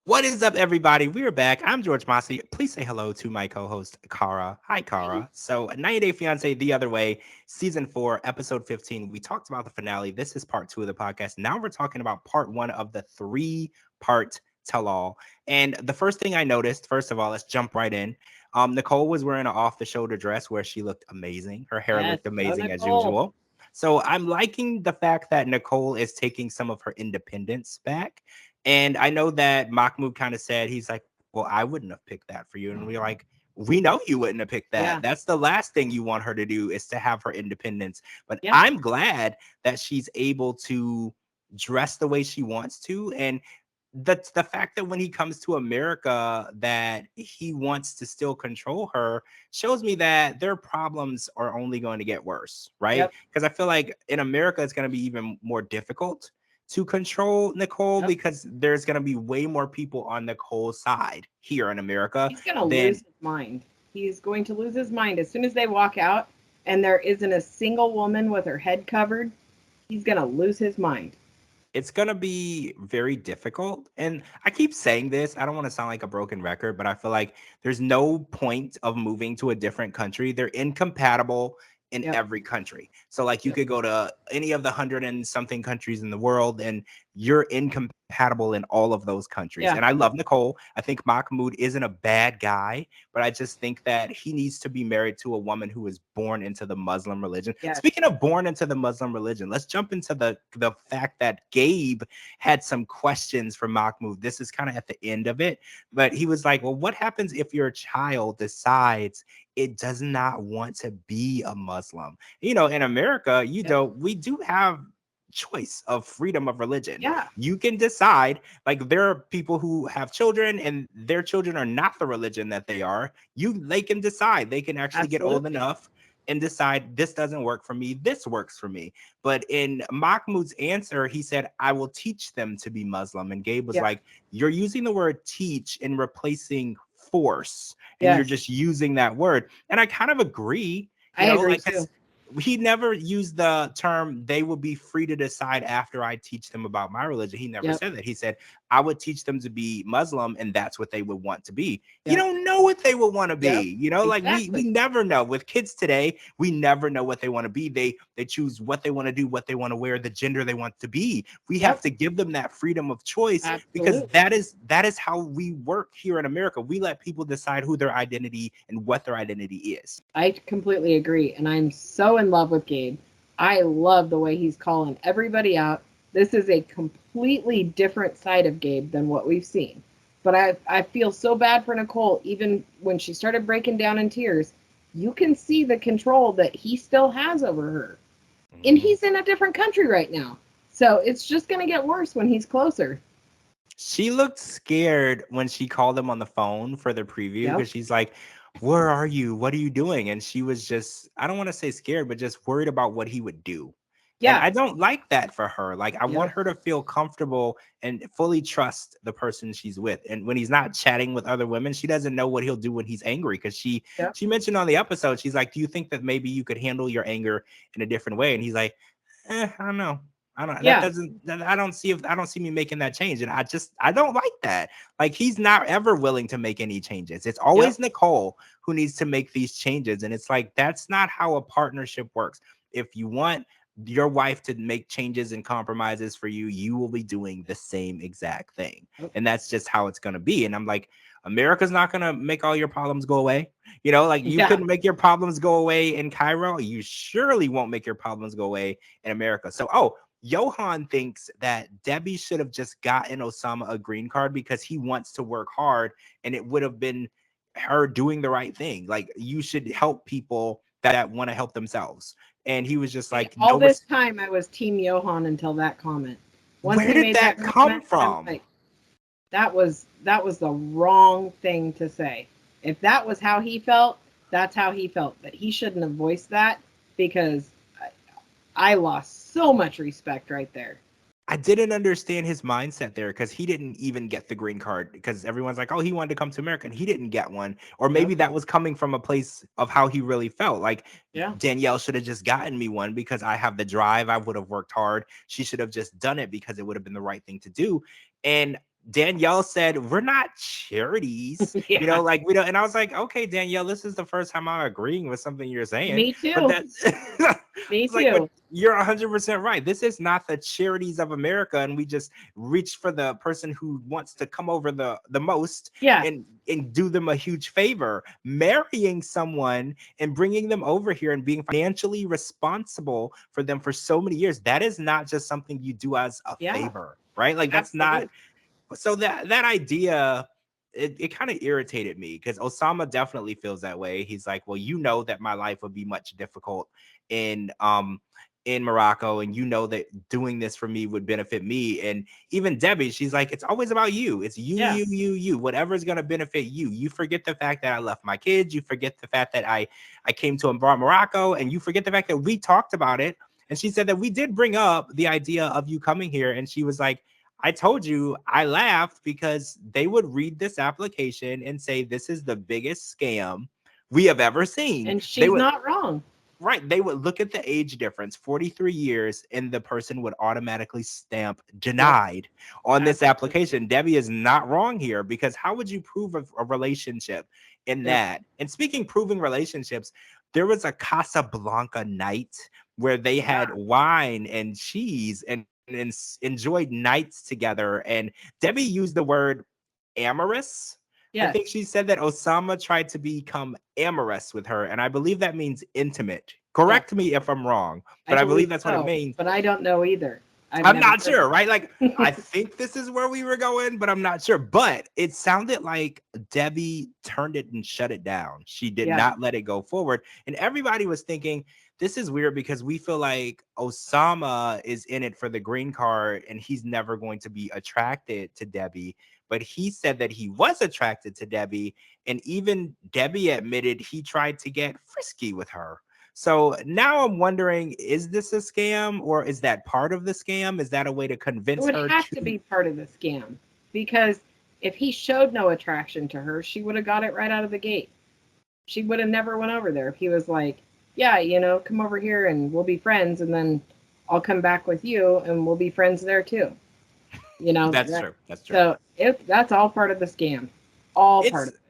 What is up, everybody? We're back. I'm George Mossey. Please say hello to my co-host, Kara. Hi, Kara. So, 90 Day Fiance, The Other Way, Season 4, Episode 15. We talked about the finale. This is part 2 of the podcast. Now we're talking about part 1 of the 3-part tell-all. And the first thing I noticed, first of all, let's jump right in. Nicole was wearing an off-the-shoulder dress where she looked amazing. Her hair Yes, looked go amazing as Nicole. usual. So I'm liking the fact that Nicole is taking some of her independence back. And I know that Mahmoud kind of said, he's like, well, I wouldn't have picked that for you. And we're like, we know you wouldn't have picked that. Yeah, That's the last thing you want her to do is to have her independence. But yeah, I'm glad that she's able to dress the way she wants to. And the fact that when he comes to America that he wants to still control her shows me that their problems are only going to get worse, right? yep, Because I feel like in America it's going to be even more difficult to control Nicole yep. because there's going to be way more people on Nicole's side here in America He's gonna lose than his mind. He's going to lose his mind as soon as they walk out and there isn't a single woman with her head covered. He's gonna lose his mind. it's going to be very difficult. And I keep saying this, I don't want to sound like a broken record, but I feel like there's no point of moving to a different country. They're incompatible in Yep, every country. So like you yep, could go to any of the 100 and something countries in the world and you're incompatible in all of those countries. And yeah, I love Nicole. I think Mahmoud isn't a bad guy, but I just think that he needs to be married to a woman who is born into the Muslim religion. yes, Speaking of born into the Muslim religion, let's jump into the fact that Gabe had some questions for Mahmoud. This is kind of at the end of it, but he was like, well, what happens if your child decides it does not want to be a Muslim? In America, yep, we do have choice of freedom of religion. yeah, You can decide, like there are people who have children and their children are not the religion that they are. They can decide. They can actually get old absolutely. enough and decide this doesn't work for me, this works for me. But in Mahmoud's answer, he said, I will teach them to be Muslim. And Gabe was Yep, like, you're using the word teach and replacing force, and you're yes, just using that word. And I kind of agree, I agree like, too. because he never used the term they will be free to decide after I teach them about my religion. He never Yep, said that. He said I would teach them to be Muslim and that's what they would want to be. You yep, don't know what they would want to yep, be. Like we exactly. never know. With kids today, we never know what they want to be. They choose what they want to do, what they want to wear, the gender they want to be. We have Yep, to give them that freedom of choice because absolutely. that is how we work here in America. We let people decide who their identity and what their identity is. I completely agree. And I'm so in love with Gabe. I love the way he's calling everybody out. This is a completely different side of Gabe than what we've seen. But I feel so bad for Nicole, even when she started breaking down in tears. You can see the control that he still has over her. And Mhm. he's in a different country right now. So it's just going to get worse when he's closer. She looked scared when she called him on the phone for the preview Yep. because she's like, where are you? What are you doing? And she was just, I don't want to say scared, but just worried about what he would do. And Yeah. I don't like that for her. Like, I want Yep. her to feel comfortable and fully trust the person she's with. And when he's not chatting with other women, she doesn't know what he'll do when he's angry. Because Yep. she mentioned on the episode, she's like, do you think that maybe you could handle your anger in a different way? And he's like, I don't know. I don't that Yeah. doesn't that I don't see me making that change. And I don't like that. Like he's not ever willing to make any changes. It's Yep. always Nicole who needs to make these changes. And it's like that's not how a partnership works. If you want your wife to make changes and compromises for you, you will be doing the same exact thing. Yep. And that's just how it's gonna be. And I'm like, America's not gonna make all your problems go away. Like you Yeah. couldn't make your problems go away in Cairo. You surely won't make your problems go away in America. So, Johan thinks that Debbie should have just gotten Osama a green card because he wants to work hard and it would have been her doing the right thing. Like, you should help people that want to help themselves. And he was just See, like, all no, this time I was Team Johan until that comment. Once where he did made that that come comment, I'm from? like, that was the wrong thing to say. If that was how he felt, that's how he felt. But he shouldn't have voiced that because I lost so much respect right there. I didn't understand his mindset there because he didn't even get the green card because everyone's like, oh, he wanted to come to America and he didn't get one. Or Yep. maybe that was coming from a place of how he really felt. Like Yeah. Danielle should have just gotten me one because I have the drive. I would have worked hard. She should have just done it because it would have been the right thing to do. And Danielle said, "We're not charities, Yeah, like we don't." And I was like, "Okay, Danielle, this is the first time I'm agreeing with something you're saying." me But too. that, I Me was like, "But too. you're 100% right. This is not the charities of America, and we just reach for the person who wants to come over the most Yeah, and do them a huge favor. Marrying someone and bringing them over here and being financially responsible for them for so many years. That is not just something you do as a yeah, favor." Right? Like that's not absolutely. so that idea it kind of irritated me because Osama definitely feels that way. He's like, well, that my life would be much difficult in Morocco, and that doing this for me would benefit me. And even Debbie, she's like, it's always about you. It's you, Yeah, you. Whatever's gonna benefit you. You forget the fact that I left my kids. You forget the fact that I came to Morocco, and you forget the fact that we talked about it. And she said that we did bring up the idea of you coming here, and she was like, I told you I laughed because they would read this application and say, this is the biggest scam we have ever seen. and They she's would, not wrong. right. They would look at the age difference, 43 years, and the person would automatically stamp Yep, denied on this absolutely. application. Debbie is not wrong here because how would you prove a relationship in Yep. that? And speaking proving relationships, there was a Casablanca night where they had Yeah. wine and cheese and enjoyed nights together. And Debbie used the word amorous. I Yes. think she said that Osama tried to become amorous with her, and I believe that means intimate. Yes. Correct me if I'm wrong, I but I believe believe that's what it so, means. but I don't know either. I've I'm never not heard sure, right? Like, I it. think this is where we were going, but I'm not sure. But it sounded like Debbie turned it and shut it down. She did Yeah. not let it go forward. And everybody was thinking, this is weird because we feel like Osama is in it for the green card and he's never going to be attracted to Debbie. But he said that he was attracted to Debbie. And even Debbie admitted he tried to get frisky with her. So now I'm wondering, is this a scam or is that part of the scam? Is that a way to It convince would her have to? to be part of the scam because if he showed no attraction to her, she would have got it right out of the gate. She would have never went over there if he was like, "Yeah, come over here and we'll be friends, and then I'll come back with you and we'll be friends there too." That's That. true. That's true. So that's all part of the scam, all part It's of it.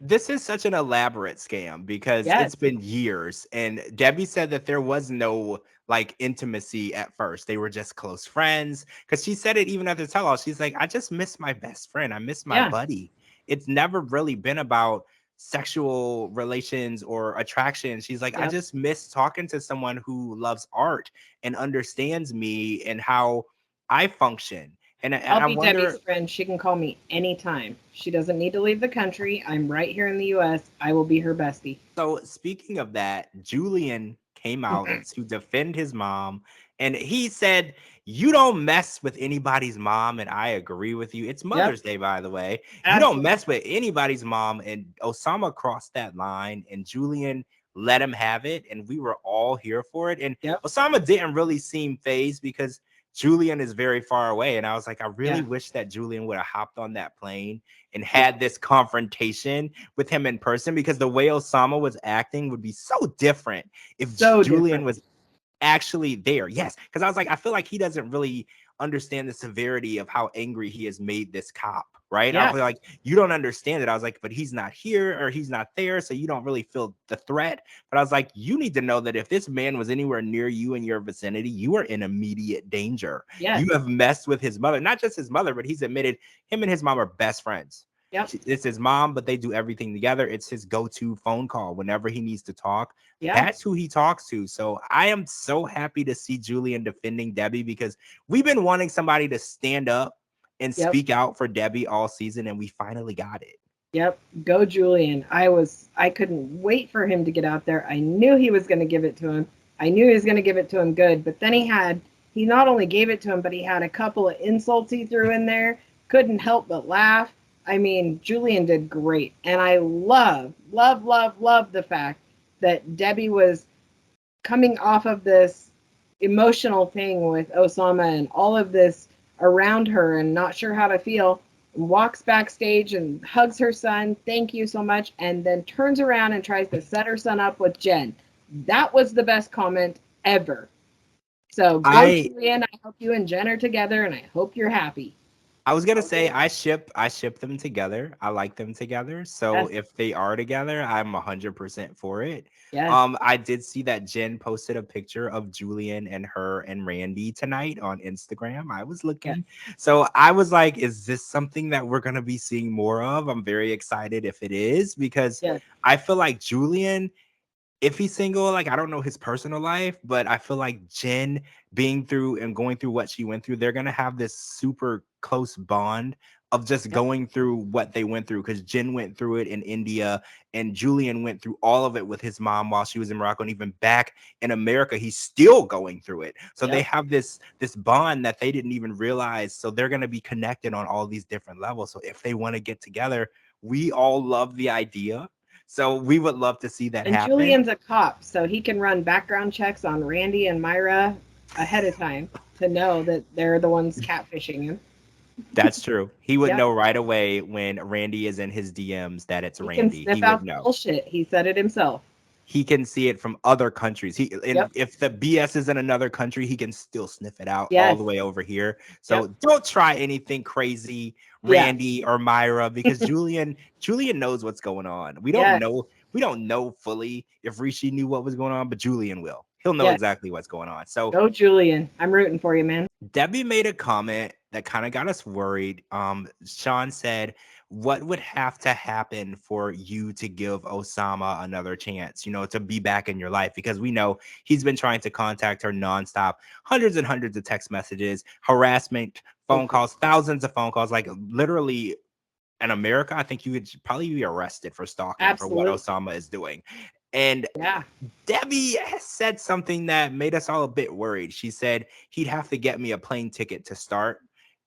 this is such an elaborate scam because Yes. it's been years. And Debbie said that there was no like intimacy at first. They were just close friends. Because she said it even at the tell all. She's like, I just miss my best friend. I miss my Yeah. buddy. It's never really been about sexual relations or attraction. She's like, I Yep. just miss talking to someone who loves art and understands me and how I function. And I'll I be Debbie's wonder, friend. She can call me anytime. She doesn't need to leave the country. I'm right here in the US. I will be her bestie. so speaking of that, Julian came out to defend his mom, and he said, "You don't mess with anybody's mom," and I agree with you. It's Yep. Mother's Day, by the way. You don't Absolutely. mess with anybody's mom, and Osama crossed that line, and Julian let him have it, and we were all here for it. And Yep. Osama didn't really seem phased because Julian is very far away, and I was like, I really Yeah. wish that Julian would have hopped on that plane and Yeah. had this confrontation with him in person because the way Osama was acting would be so different if So Julian different. was actually there. Yes, because I was like, I feel like he doesn't really understand the severity of how angry he has made this cop, right? I Yeah. feel like you don't understand it. I was like, but he's not here or he's not there, so you don't really feel the threat. But I was like, you need to know that if this man was anywhere near you in your vicinity, you are in immediate danger. Yes. You have messed with his mother, not just his mother, but he's admitted him and his mom are best friends. Yep. It's his mom, but they do everything together. It's his go-to phone call whenever he needs to talk. Yeah. That's who he talks to. So I am so happy to see Julian defending Debbie because we've been wanting somebody to stand up and Yep. speak out for Debbie all season, and we finally got it. Yep. Go Julian. I couldn't wait for him to get out there. I knew he was going to give it to him. I knew he was going to give it to him good, but then he not only gave it to him, but he had a couple of insults he threw in there. Couldn't help but laugh. I mean, Julian did great. And I love, love, love, love the fact that Debbie was coming off of this emotional thing with Osama and all of this around her and not sure how to feel, and walks backstage and hugs her son, thank you so much, and then turns around and tries to set her son up with Jen. That was the best comment ever. So go, I Julian. I hope you and Jen are together, and I hope you're happy. I was gonna say Okay. I ship them together. I like them together. So Yes. if they are together, I'm 100% for it. Yes. I did see that Jen posted a picture of Julian and her and Randy tonight on Instagram. I was Yes. looking. So I was like, is this something that we're gonna be seeing more of? I'm very excited if it is, because Yes. I feel like Julian, if he's single, like I don't know his personal life, but I feel like Jen being through and going through what she went through, they're gonna have this super close bond of just Yep. going through what they went through. Because Jen went through it in India, and Julian went through all of it with his mom while she was in Morocco, and even back in America, he's still going through it. So they Yep. have this bond that they didn't even realize. So they're gonna be connected on all these different levels. So if they want to get together, we all love the idea. So we would love to see that And happen. Julian's a cop, so he can run background checks on Randy and Myra ahead of time to know that they're the ones catfishing him. That's true. He would Yep. know right away when Randy is in his DMs that it's He can Randy. He sniff would out the know. bullshit. He said it himself. He can see it from other countries. And Yep. if the BS is in another country, he can still sniff it out all Yes. the way over here. Yep. So don't try anything crazy, Yeah. Randy or Myra, because Julian knows what's going on. Yes. We don't know fully if Rishi knew what was going on, but Julian will. He'll know Yes. exactly what's going on. So Go, Julian. I'm rooting for you, man. Debbie made a comment that kind of got us worried. Sean said, what would have to happen for you to give Osama another chance, to be back in your life? Because we know he's been trying to contact her nonstop, hundreds and hundreds of text messages, harassment, phone Okay. calls, thousands of phone calls, like literally in America, I think you would probably be arrested for stalking for what Absolutely. Osama is doing. And Yeah. Debbie has said something that made us all a bit worried. She said he'd have to get me a plane ticket to start.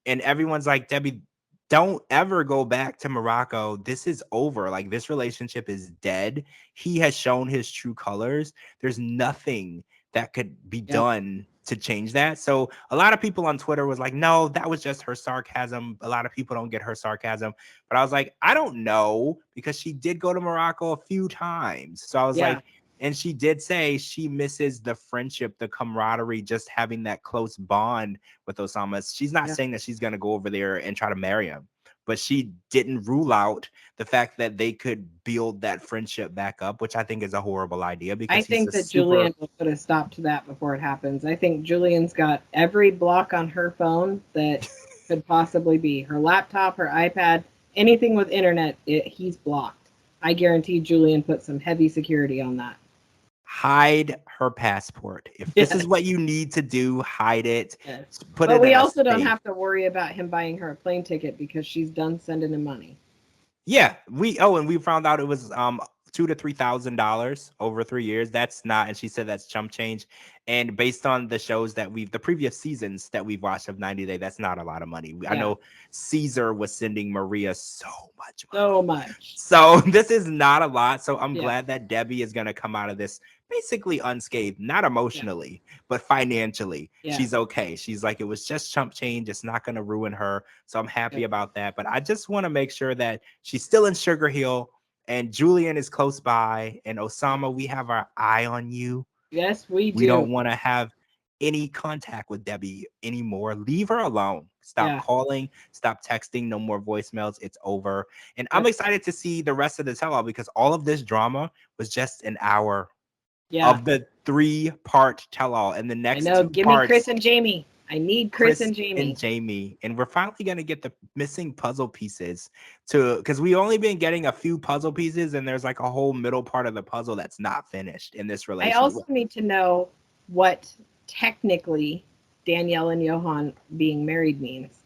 And everyone's like, Debbie, don't ever go back to Morocco. This is over. Like, this relationship is dead. He has shown his true colors. There's nothing that could be Yep. done to change that. So a lot of people on Twitter was like, no, that was just her sarcasm. A lot of people don't get her sarcasm. But I was like, I don't know, because she did go to Morocco a few times. So I was Yeah. like, and she did say she misses the friendship, the camaraderie, just having that close bond with Osama. She's not Yeah. saying that she's going to go over there and try to marry him, but she didn't rule out the fact that they could build that friendship back up, which I think is a horrible idea, I because he's think a that super. Julian will put a stop to that before it happens. I think Julian's got every block on her phone that could possibly be her laptop, her iPad, anything with internet, he's blocked. I guarantee Julian put some heavy security on that. Hide her passport. If this is Yes. what you need to do, hide it. Yes. Put But it we in a also don't safe. have to worry about him buying her a plane ticket because she's done sending him money. Yeah, and we found out it was $2,000 to $3,000 over 3 years. That's not, and she said that's chump change. And based on the shows that the previous seasons that we've watched of 90 Day, that's not a lot of money. I Yeah. know Caesar was sending Maria so much money. So much. So this is not a lot. So I'm Yeah. glad that Debbie is going to come out of this basically unscathed, not Yeah. emotionally, but financially. Yeah. She's okay. She's like, it was just chump change. It's not going to ruin her. So I'm happy Yep. about that. But I just want to make sure that she's still in Sugar Hill and Julian is close by. And Yep. Osama, we have our eye on you. Yes, we We do. don't want to have any contact with Debbie anymore. Leave her alone. Stop Yeah. calling, stop texting, no more voicemails. It's over. And I'm Yep. excited to see the rest of the tell all, because all of this drama was just an hour Yeah. of the 3-part tell all. And the I next know. two Give me Chris parts, and Jamie. I need Chris Chris and and Jamie. Jamie. And we're finally going to get the missing puzzle pieces because we only been getting a few puzzle pieces, and there's like a whole middle part of the puzzle that's not finished in this I relationship. also need to know what technically Danielle and Johan being married means.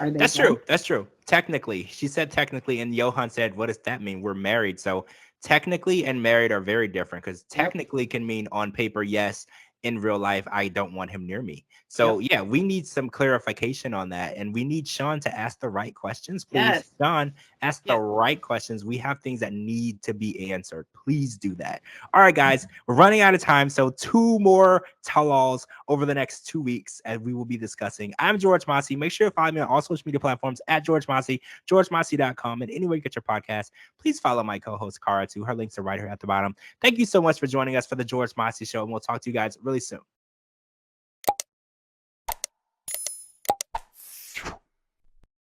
Are they That's done? true. That's true. Technically, she said technically, and Johan said, "What does that mean? We're married." So technically and married are very different, because Yep. technically can mean on paper, yes. In real life, I don't want him near me. So Yep. yeah, we need some clarification on that, and we need Sean to ask the right questions, please. Yes. Sean, ask the Yeah. right questions. We have things that need to be answered. Please do that. All right, guys, we're running out of time, so 2 more tell-alls over the next 2 weeks, as we will be discussing. I'm George Mossey. Make sure to follow me on all social media platforms at George Mossey, georgemossey.com, and anywhere you get your podcast. Please follow my co-host Cara too. Her links are right here at the bottom. Thank you so much for joining us for the George Mossey Show, and we'll talk to you guys really soon.